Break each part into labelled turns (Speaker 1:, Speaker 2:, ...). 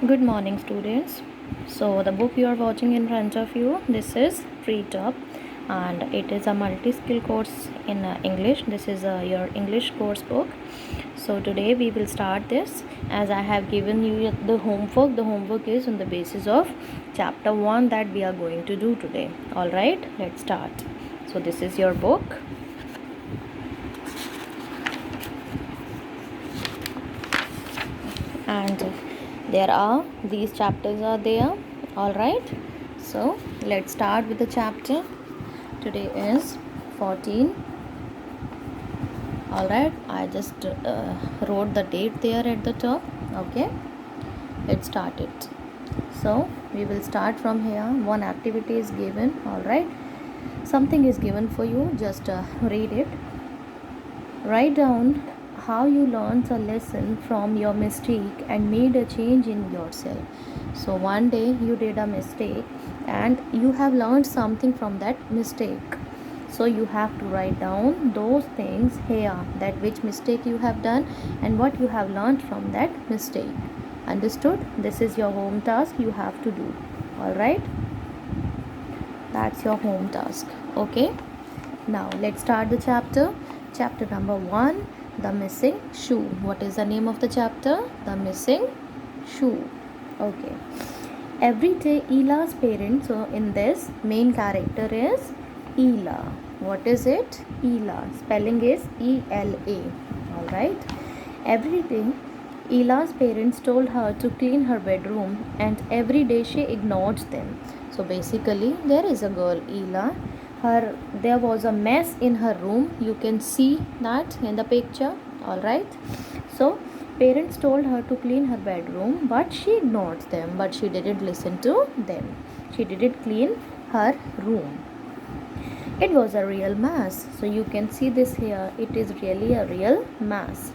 Speaker 1: Good morning, students. So, the book you are watching in front of you, this is Free Top, and it is a multi-skill course in English. This is your English course book. So, today we will start this as I have given you the homework. The homework is on the basis of chapter 1 that we are going to do today. All right, let's start. So, this is your book. And there are these chapters are there. All right, so let's start with the chapter. Today is 14. All right, I just wrote the date there at the top. Okay, let's start it. So we will start from here. One activity is given. All right, something is given for you, just read it. Write down how you learned a lesson from your mistake and made a change in yourself. So, one day you did a mistake and you have learned something from that mistake. So, you have to write down those things here, that which mistake you have done and what you have learned from that mistake. Understood? This is your home task you have to do. Alright? That's your home task. Okay? Now, let's start the chapter. Chapter number 1, The Missing Shoe. What is the name of the chapter? The Missing Shoe. Okay. Every day Ela's parents, so in this main character is Ela. What is it? Ela. Spelling is E-L-A. Alright. Every day Ela's parents told her to clean her bedroom and every day she ignored them. So basically there is a girl Ela. There was a mess in her room. You can see that in the picture. All right, so parents told her to clean her bedroom, but she ignored them, but she didn't listen to them. She didn't clean her room. It was a real mess. So you can see this here. It is really a real mess.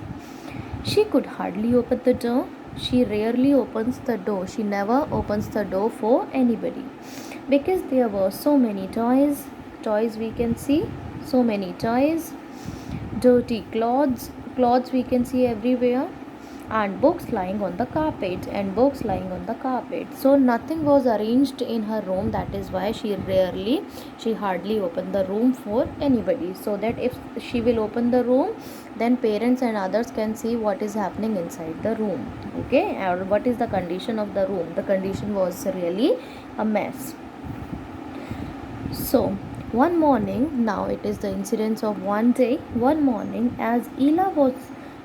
Speaker 1: She could hardly open the door. She rarely opens the door. She never opens the door for anybody because there were so many toys we can see, so many toys, dirty clothes we can see everywhere, and books lying on the carpet. So nothing was arranged in her room. That is why she hardly opened the room for anybody, so that if she will open the room, then parents and others can see what is happening inside the room. Okay, or what is the condition of the room. The condition was really a mess. So one morning, now it is the incidents of one day. One morning, as Ela was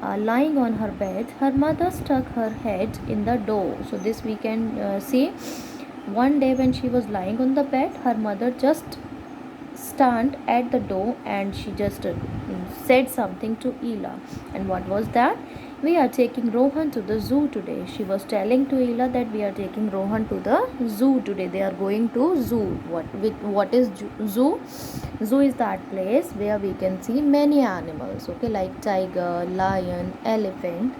Speaker 1: lying on her bed, her mother stuck her head in the door. So this we can see. One day when she was lying on the bed, her mother just stand at the door and she just said something to Ela. And what was that? We are taking Rohan to the zoo today. She was telling to Ela that we are taking Rohan to the zoo today. They are going to zoo. What is zoo? Zoo is that place where we can see many animals. Okay, like tiger, lion, elephant.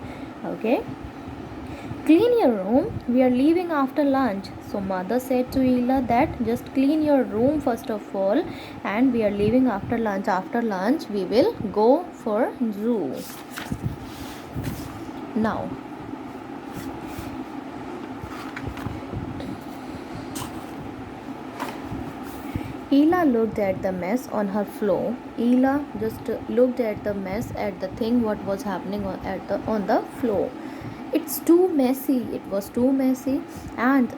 Speaker 1: Okay. Clean your room. We are leaving after lunch. So mother said to Ela that just clean your room first of all, and we are leaving after lunch. After lunch we will go for zoo. Now Ela looked at the mess on her floor. Ela just looked at the mess, at the thing what was happening on the floor. It's too messy. It was too messy, and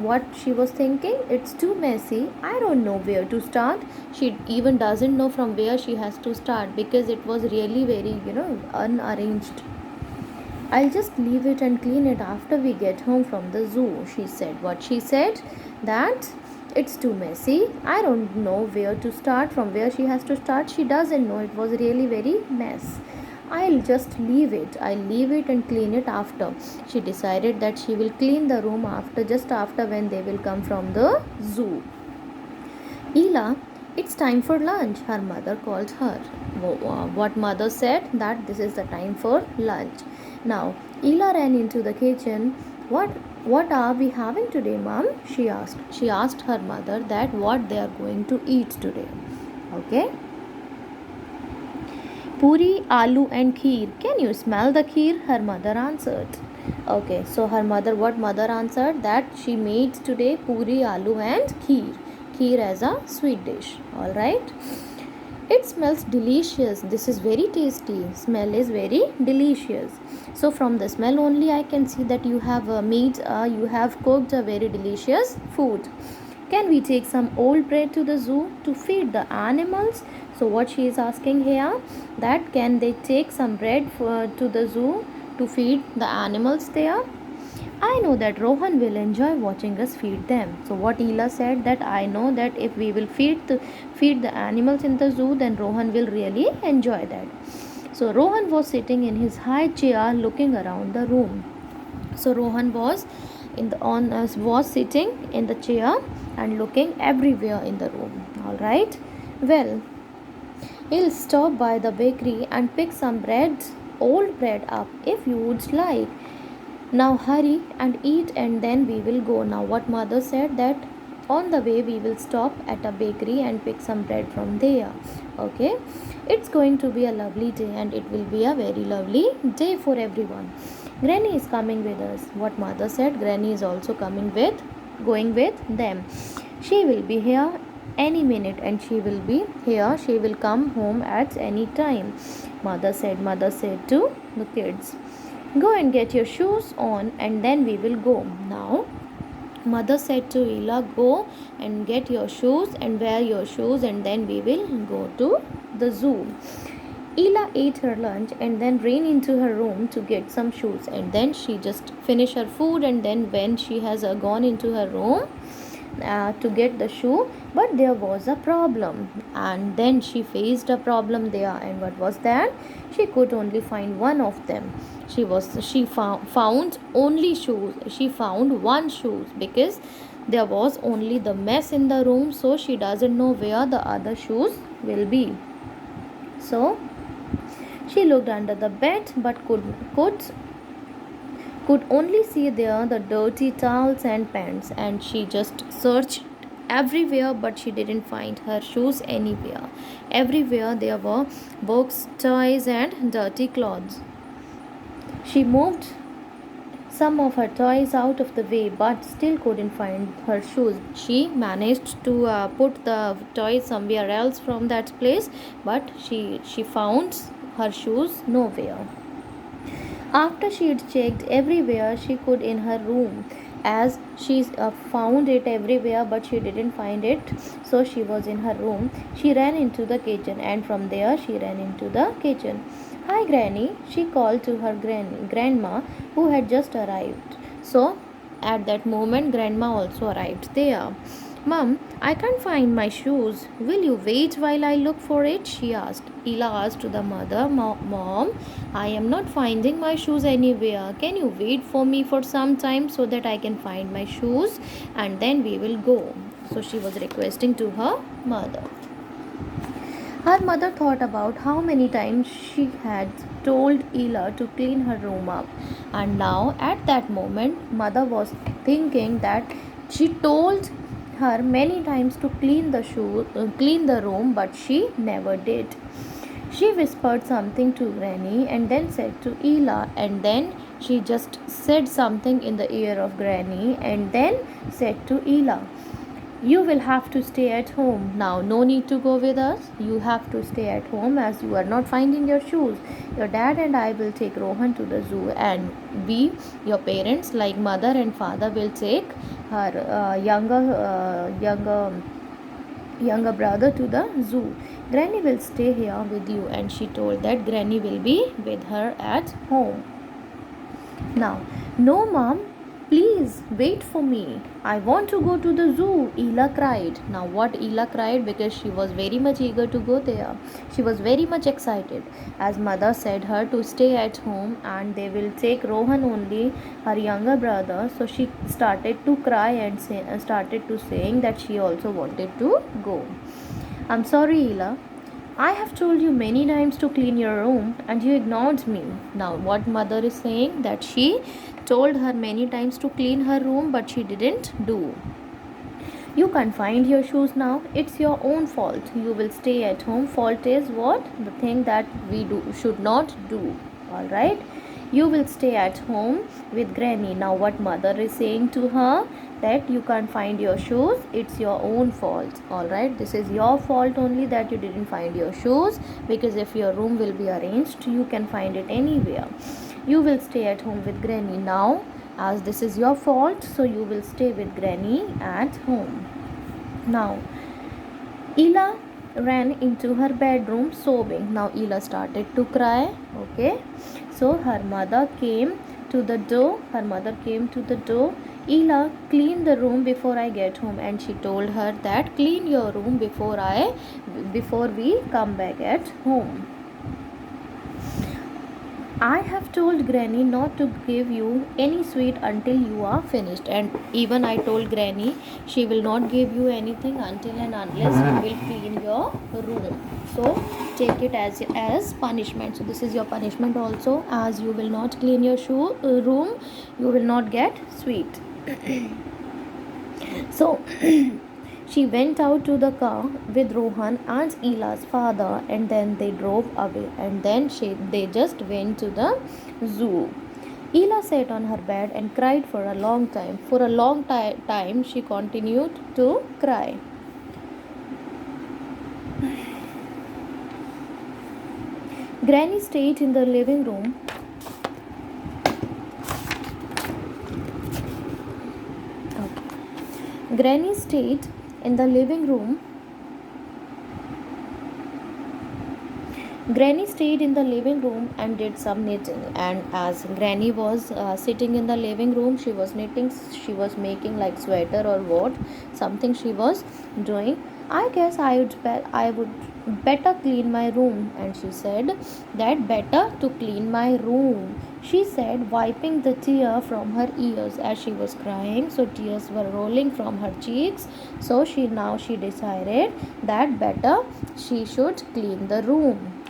Speaker 1: what she was thinking, it's too messy. I don't know where to start. She even doesn't know from where she has to start because it was really very unarranged. I'll just leave it and clean it after we get home from the zoo, she said. What she said? That it's too messy. I don't know where to start, from where she has to start. She doesn't know. It was really very mess. I'll just leave it. I'll leave it and clean it after. She decided that she will clean the room just after when they will come from the zoo. Ela, it's time for lunch, her mother called her. What mother said? That this is the time for lunch. Now, Ela ran into the kitchen. What are we having today, Mom? She asked. She asked her mother that what they are going to eat today. Okay. Puri, aloo and kheer. Can you smell the kheer? Her mother answered. Okay, so her mother, what mother answered? That she made today puri, aloo and kheer. Kheer as a sweet dish. Alright. It smells delicious. This is very tasty. Smell is very delicious. So from the smell only I can see that you have you have cooked a very delicious food. Can we take some old bread to the zoo to feed the animals? So what she is asking here, that can they take some bread to the zoo to feed the animals there? I know that Rohan will enjoy watching us feed them. So what Ela said, that I know that if we will feed the animals in the zoo, then Rohan will really enjoy that. So Rohan was sitting in his high chair looking around the room. So Rohan was was sitting in the chair and looking everywhere in the room. All right. Well, he'll stop by the bakery and pick some old bread up if you would like. Now hurry and eat and then we will go. Now what mother said, that on the way we will stop at a bakery and pick some bread from there. Okay. It's going to be a lovely day and it will be a very lovely day for everyone. Granny is coming with us. What mother said, Granny is also going with them. She will be here any minute and she will be here. She will come home at any time. Mother said to the kids, go and get your shoes on and then we will go. Now mother said to Ela, go and get your shoes and wear your shoes and then we will go to the zoo. Ela ate her lunch and then ran into her room to get some shoes, and then she just finished her food, and then when she has gone into her room to get the shoe, but there was a problem, and then she faced a problem there. And what was that? She could only find one of them. She found only shoes. She found one shoes because there was only the mess in the room, so she doesn't know where the other shoes will be. So she looked under the bed but could only see there the dirty towels and pants, and she just searched everywhere but she didn't find her shoes anywhere. Everywhere there were books, toys and dirty clothes. She moved some of her toys out of the way but still couldn't find her shoes. She managed to put the toys somewhere else from that place, but she found her shoes nowhere. After she had checked everywhere she could in her room, as she found it everywhere but she didn't find it, so she was in her room. She ran into the kitchen and from there she ran into the kitchen. Hi Granny, she called to her grandma who had just arrived. So at that moment grandma also arrived there. Mum, I can't find my shoes. Will you wait while I look for it? She asked. Ela asked to the mother, Mom, I am not finding my shoes anywhere. Can you wait for me for some time so that I can find my shoes and then we will go? So she was requesting to her mother. Her mother thought about how many times she had told Ela to clean her room up, and now at that moment, mother was thinking that she told her many times to clean the room, but she never did. She whispered something to Granny and then said to Ela, and then she just said something in the ear of Granny and then said to Ela, you will have to stay at home now. No need to go with us. You have to stay at home as you are not finding your shoes. Your dad and I will take Rohan to the zoo, and we, your parents, like mother and father, will take her younger brother to the zoo. Granny will stay here with you, and she told that Granny will be with her at home. Now, no, Mom, please wait for me. I want to go to the zoo, Ela cried. Now, what Ela cried? Because she was very much eager to go there. She was very much excited, as mother said her to stay at home and they will take Rohan only, her younger brother. So she started to cry and started to saying that she also wanted to go. I'm sorry, Ela. I have told you many times to clean your room and you ignored me. Now, what mother is saying, that she told her many times to clean her room but she didn't do. You can't find your shoes now. It's your own fault. You will stay at home. Fault is what? The thing that we should not do. Alright? You will stay at home with Granny. Now what mother is saying to her, that you can't find your shoes, it's your own fault. All right, this is your fault only that you didn't find your shoes, because if your room will be arranged, you can find it anywhere. You will stay at home with Granny now, as this is your fault, so you will stay with Granny at home. Now Ella ran into her bedroom sobbing. Now Ella started to cry. Okay, so her mother came to the door. Ella, clean the room before I get home, and she told her that clean your room before we come back at home. I have told Granny not to give you any sweet until you are finished, and even I told Granny she will not give you anything until and unless you will clean your room. So take it as punishment. So this is your punishment also, as you will not clean your room, you will not get sweet. So she went out to the car with Rohan and Ella's father, and then they drove away, and then they just went to the zoo. Ella sat on her bed and cried for a long time. For a long time she continued to cry. Granny stayed in the living room. Granny stayed in the living room. Granny stayed in the living room and did some knitting. And as Granny was sitting in the living room, she was knitting. She was making like sweater or what, something she was doing. I guess I would better clean my room. And she said that better to clean my room, she said, wiping the tear from her ears as she was crying. So tears were rolling from her cheeks. So she decided that better she should clean the room.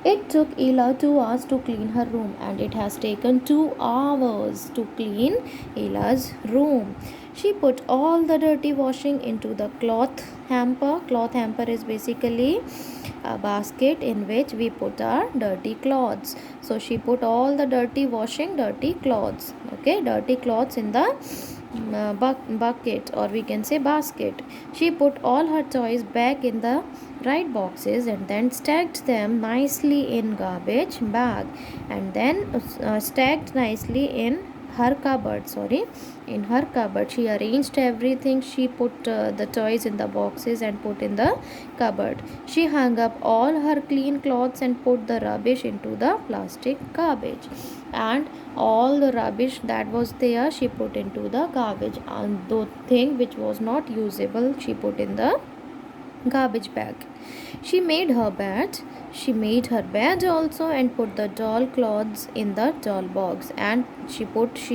Speaker 1: It took Ella 2 hours to clean her room, and it has taken 2 hours to clean Ella's room. She put all the dirty washing into the cloth hamper. Cloth hamper is basically a basket in which we put our dirty clothes. So she put all the dirty clothes, dirty clothes in the bucket, or we can say basket. She put all her toys back in the right boxes and then stacked them nicely in garbage bag, and then stacked nicely in her cupboard. She arranged everything. She put the toys in the boxes and put in the cupboard. She hung up all her clean clothes and put the rubbish into the plastic garbage, and all the rubbish that was there she put into the garbage, and the thing which was not usable she put in the garbage bag. She made her bed also, and put the doll clothes in the doll box, and she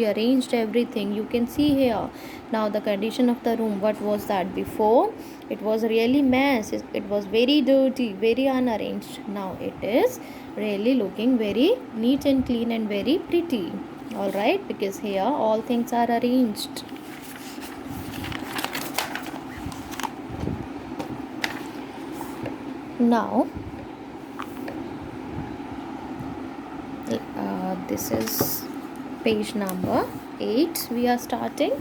Speaker 1: arranged everything. You can see here now the condition of the room. What was that before? It was really mess. It was very dirty, very unarranged. Now it is really looking very neat and clean and very pretty. All right, because here all things are arranged. Now this is page number 8 we are starting.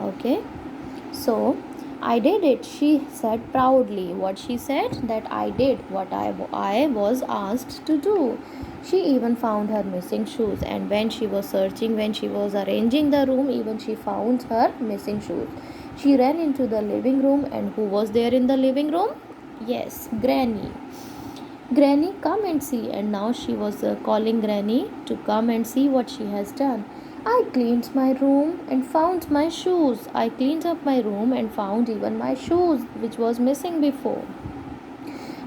Speaker 1: Okay, so I did it, she said proudly. What she said? That I did what I was asked to do. She even found her missing shoes, and when she was arranging the room, even she found her missing shoes. She ran into the living room, and who was there in the living room? Yes, Granny. Granny, come and see. And now she was calling Granny to come and see what she has done. I cleaned my room and found my shoes. I cleaned up my room and found even my shoes, which was missing before.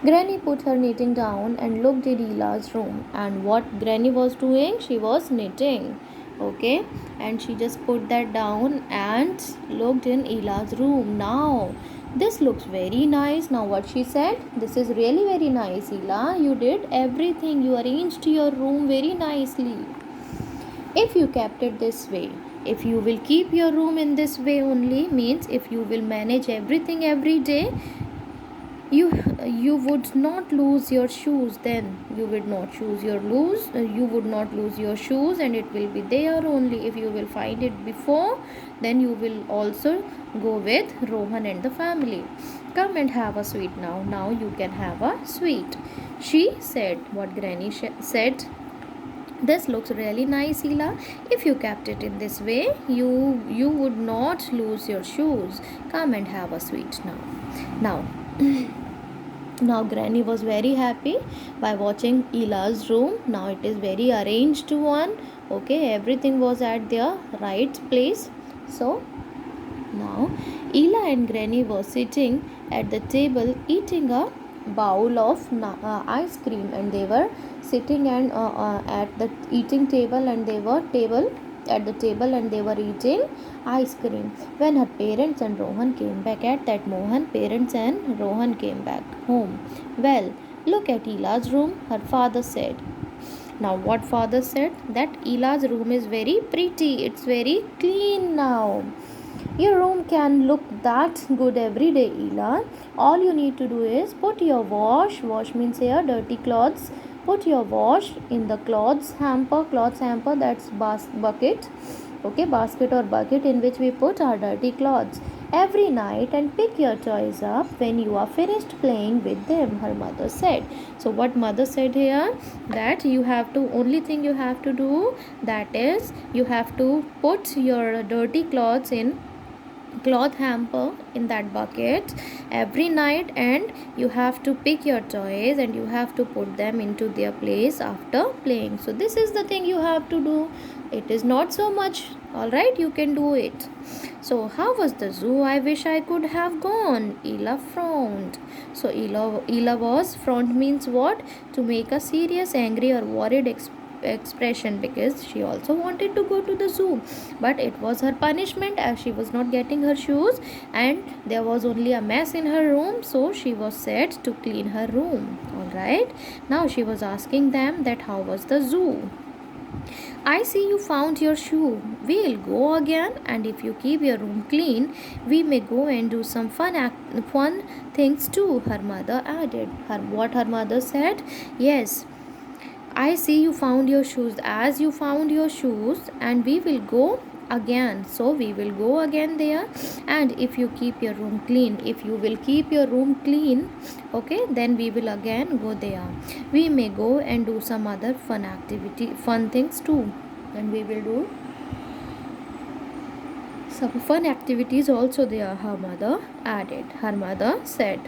Speaker 1: Granny put her knitting down and looked in Ella's room. And what Granny was doing? She was knitting. Okay, and she just put that down and looked in Ella's room. Now this looks very nice. Now what she said? This is really very nice, Ella. You did everything. You arranged your room very nicely. If you kept it this way, if you will keep your room in this way only, means if you will manage everything every day, You would not lose your shoes. Then you would not choose your lose you would not lose your shoes, and it will be there only. If you will find it before, then you will also go with Rohan and the family. Come and have a sweet now. Now you can have a sweet, she said. What Granny said, this looks really nice, Ela. If you kept it in this way, you would not lose your shoes. Come and have a sweet now. Now now Granny was very happy by watching Ela's room. Now it is very arranged one. Okay, everything was at their right place. So now Ela and Granny were sitting at the table eating a bowl of ice cream, and they were sitting and at the eating table, and they were table at the table, and they were eating ice cream when her parents and Rohan came back. At that moment, parents and Rohan came back home. Well, look at Ela's room, her father said. Now what father said? That Ela's room is very pretty, it's very clean now. Your room can look that good every day, Ela. All you need to do is put your wash means here dirty clothes, put your wash in the clothes hamper, that's bucket, okay, basket or bucket in which we put our dirty clothes every night, and pick your toys up when you are finished playing with them, her mother said. So what mother said here, that you have to, only thing you have to do, that is you have to put your dirty clothes in cloth hamper in that bucket every night, and you have to pick your toys and you have to put them into their place after playing. So this is the thing you have to do. It is not so much, all right, you can do it. So how was the zoo? I wish I could have gone, Ela frowned. So Ela was, frowned means what, to make a serious, angry or worried expression, because she also wanted to go to the zoo, but it was her punishment as she was not getting her shoes and there was only a mess in her room. So she was said to clean her room. All right, now she was asking them that how was the zoo. I see you found your shoe. We'll go again, and if you keep your room clean, we may go and do some fun things too, her mother added. What her mother said? Yes, I see you found your shoes. As you found your shoes, and we will go again. So we will go again there. And if you keep your room clean, if you will keep your room clean, okay, then we will again go there. We may go and do some other fun things too. And we will do some fun activities also there, her mother added. Her mother said.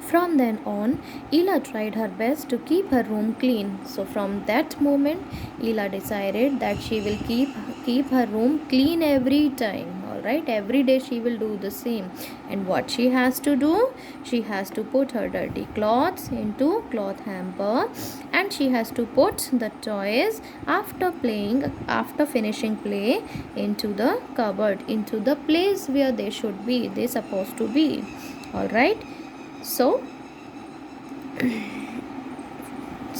Speaker 1: From then on, Ela tried her best to keep her room clean. So from that moment, Ela decided that she will keep her room clean every time. Alright, every day she will do the same. And what she has to do? She has to put her dirty clothes into cloth hamper, and she has to put the toys after finishing play into the cupboard, into the place where they should be, they supposed to be. Alright. So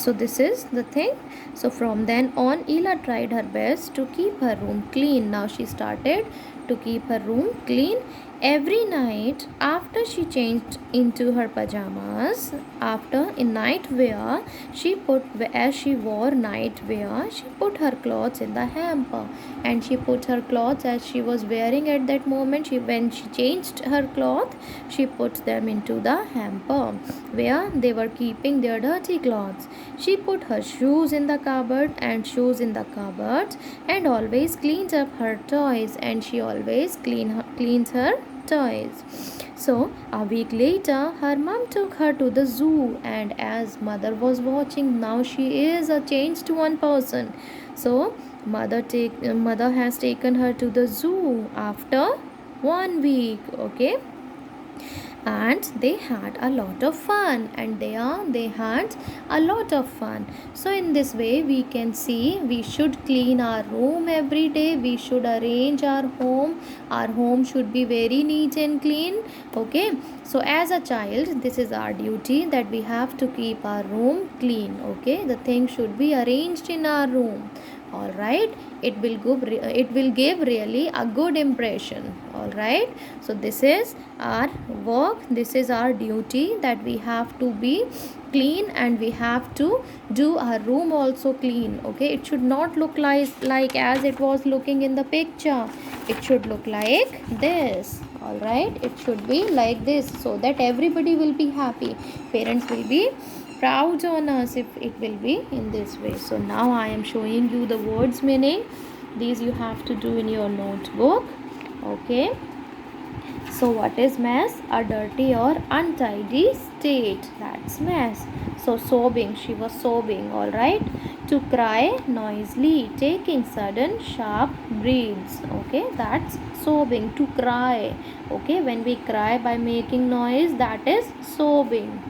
Speaker 1: this is the thing. So from then on, Ela tried her best to keep her room clean. Now she started to keep her room clean every night after she changed into her pajamas. After in night wear, as she wore night wear, she put her clothes in the hamper, and she put her clothes as she was wearing at that moment. When she changed her cloth, she put them into the hamper where they were keeping their dirty clothes. She put her shoes in the cupboard and always cleans up her toys, and she always cleans her toys. So a week later, her mom took her to the zoo, and as mother was watching, now she is a changed one person. So mother has taken her to the zoo after 1 week. Okay, and they had a lot of fun, they had a lot of fun. So in this way, we can see we should clean our room every day. We should arrange our home should be very neat and clean. Okay, so as a child, this is our duty, that we have to keep our room clean. Okay, the things should be arranged in our room. all right. It will give really a good impression, all right. So this is our work, this is our duty, that we have to be clean and we have to do our room also clean. Okay, it should not look like as it was looking in the picture. It should look like this, all right. It should be like this, so that everybody will be happy, parents will be proud on us if it will be in this way. So now I am showing you the words meaning. These you have to do in your notebook. Okay, so what is mess? A dirty or untidy state, that's mess. So sobbing, she was sobbing, all right. To cry noisily, taking sudden sharp breaths. Okay, that's sobbing. To cry, okay, when we cry by making noise, that is sobbing.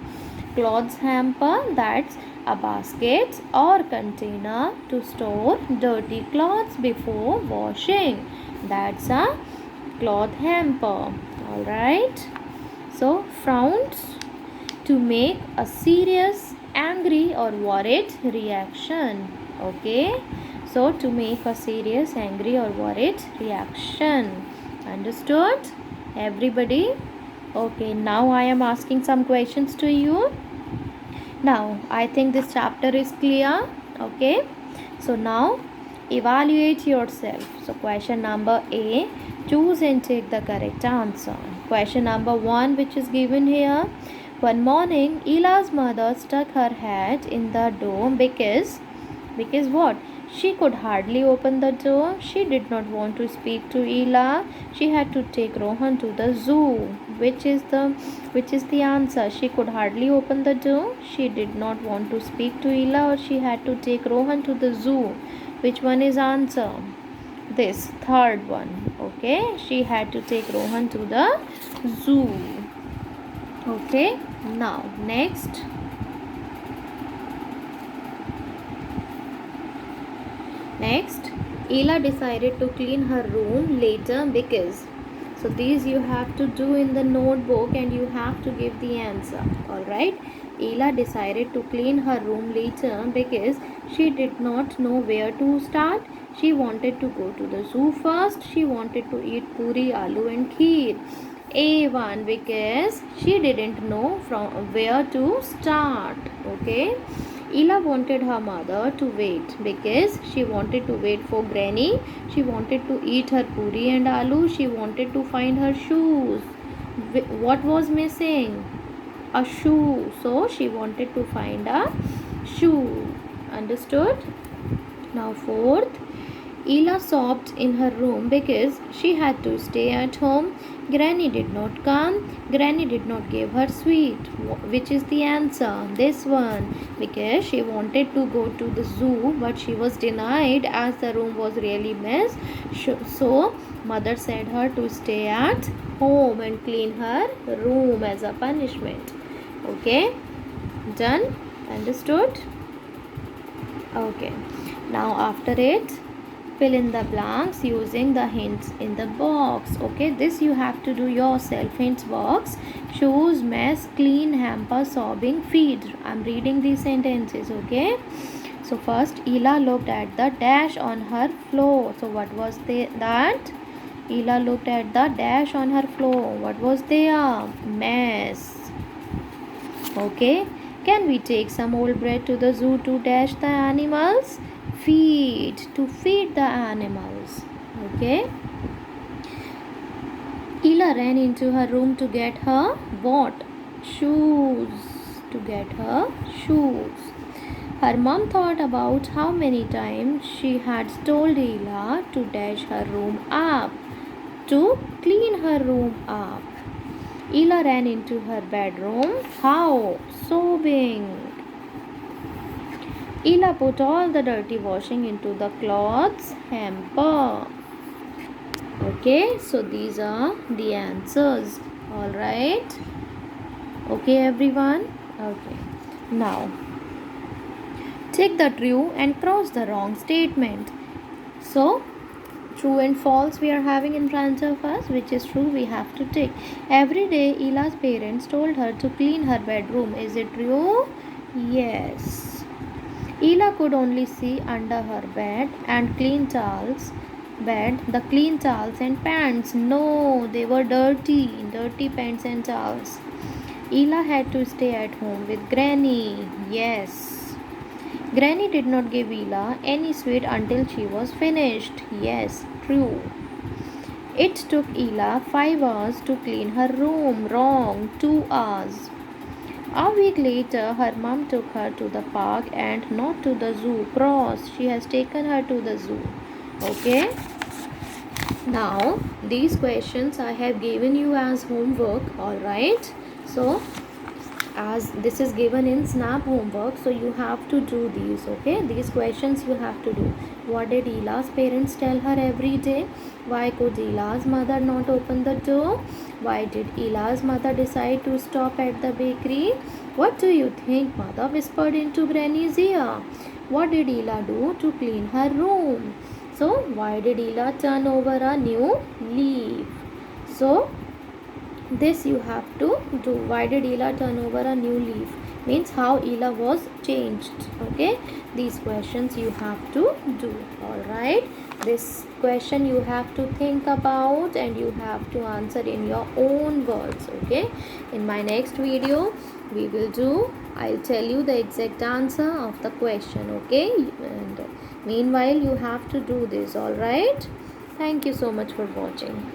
Speaker 1: Clothes hamper, that's a basket or container to store dirty clothes before washing, that's a cloth hamper, all right. So frowns, to make a serious, angry or worried reaction. Okay, so to make a serious, angry or worried reaction. Understood, everybody? Okay, now I am asking some questions to you. Now I think this chapter is clear. Okay, so now evaluate yourself. So question number A, choose and take the correct answer. Question number 1, which is given here. One morning, Ela's mother stuck her head in the door because what? She could hardly open the door. She did not want to speak to Ela. She had to take Rohan to the zoo. Which is the answer? She could hardly open the door. She did not want to speak to Ela, or she had to take Rohan to the zoo. Which one is answer? This third one. Okay, she had to take Rohan to the zoo. Okay, now next. Next, Ela decided to clean her room later because. So these you have to do in the notebook and you have to give the answer. Alright. Ela decided to clean her room later because she did not know where to start. She wanted to go to the zoo first. She wanted to eat puri, aloo and kheer. A1, because she didn't know from where to start. Okay. Ela wanted her mother to wait because she wanted to wait for Granny. She wanted to eat her puri and aloo. She wanted to find her shoes. What was missing? A shoe. So she wanted to find a shoe. Understood? Now fourth, Ela sobbed in her room because she had to stay at home. Granny did not come. Granny did not give her sweet. Which is the answer? This one. Because she wanted to go to the zoo, but she was denied as the room was really mess. So mother said her to stay at home and clean her room as a punishment. Okay, done? Understood? Okay, now after it, fill in the blanks using the hints in the box. Okay, this you have to do yourself. Hints box: shoes, mess, clean, hamper, sobbing, feed. I'm reading these sentences. Okay, so first Ela looked at the dash on her floor. So what was that? Ela looked at the dash on her floor. What was there? Mess. Okay, can we take some old bread to the zoo to dash the animals? Feed, to feed the animals. Okay, Ela ran into her room to get her what? Shoes. To get her shoes. Her mom thought about how many times she had told Ela to dash her room up, to clean her room up. Ela ran into her bedroom. How? Sobbing. Ela put all the dirty washing into the clothes hamper. Okay, so these are the answers. Alright. Okay, everyone. Okay. Now, take the true and cross the wrong statement. So, true and false we are having in front of us. Which is true we have to take. Every day Ela's parents told her to clean her bedroom. Is it true? Yes. Ela could only see under her bed and clean towels. Bed, the clean towels and pants. No, they were dirty pants and towels. Ela had to stay at home with Granny. Yes. Granny did not give Ela any sweet until she was finished. Yes, true. It took Ela 5 hours to clean her room. Wrong, 2 hours. A week later, her mom took her to the park and not to the zoo. Cross, she has taken her to the zoo. Okay. Now, these questions I have given you as homework. Alright. So, as this is given in snap homework, so you have to do these. Okay, these questions you have to do. What did Ela's parents tell her every day? Why could Ela's mother not open the door? Why did Ela's mother decide to stop at the bakery? What do you think mother whispered into Granny's ear? What did Ela do to clean her room? So why did Ela turn over a new leaf? So this you have to do. Why did Ela turn over a new leaf? Means how Ela was changed. Okay, these questions you have to do. Alright, this question you have to think about and you have to answer in your own words. Okay, in my next video we will do, I'll tell you the exact answer of the question. Okay, and meanwhile you have to do this. Alright, thank you so much for watching.